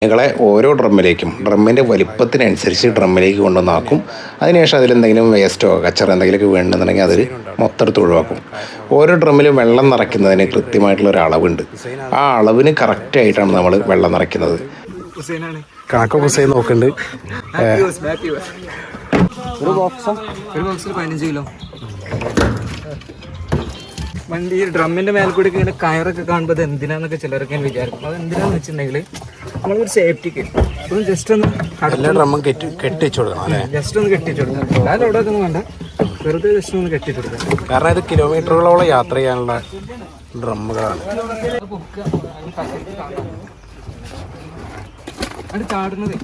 കളെ ഓരോ ഡ്രമ്മിൻ്റെ വലിപ്പത്തിനനുസരിച്ച് ഡ്രമ്മിലേക്ക് കൊണ്ടുവന്നാക്കും. അതിനുശേഷം അതിലെന്തെങ്കിലും വേസ്റ്റോ കച്ചറ എന്തെങ്കിലുമൊക്കെ വേണമെന്നുണ്ടെങ്കിൽ അതിൽ മൊത്തം ഒഴിവാക്കും. ഓരോ ഡ്രമ്മിലും വെള്ളം നിറയ്ക്കുന്നതിന് കൃത്യമായിട്ടുള്ളൊരു അളവുണ്ട്. ആ അളവിന് കറക്റ്റായിട്ടാണ് നമ്മൾ വെള്ളം നിറയ്ക്കുന്നത്. കണക്കൊക്കെ ഹുസൈൻ നോക്കുന്നുണ്ട്. ഒരു ബോക്സിൽ 15 കിലോ. വണ്ടി ഡ്രമ്മിന്റെ മേലെ കൂടി ഇങ്ങനെ കയറൊക്കെ കാണുമ്പോൾ അത് എന്തിനാന്നൊക്കെ ചിലരൊക്കെ ഞാൻ വിചാരിക്കും. അത് എന്തിനാന്ന് വെച്ചിട്ടുണ്ടെങ്കിൽ നമ്മളൊരു സേഫ്റ്റിക്ക് ഒന്ന് ജസ്റ്റ് ഒന്ന് എല്ലാ ഡ്രമ്മും കെട്ടിച്ചു കൊടുക്കണം അല്ലേ? ജസ്റ്റ് ഒന്ന് കെട്ടിച്ചു കൊടുക്കാം. എല്ലാവരും അവിടെ ഒന്നും വേണ്ട, വെറുതെ ജസ്റ്റ് ഒന്ന് കെട്ടിച്ചു കൊടുക്കാം. കാരണം ഇത് കിലോമീറ്ററുകളോളം യാത്ര ചെയ്യാനുള്ള ഡ്രമ്മുകളാണ്. അത് ചാടുന്നത്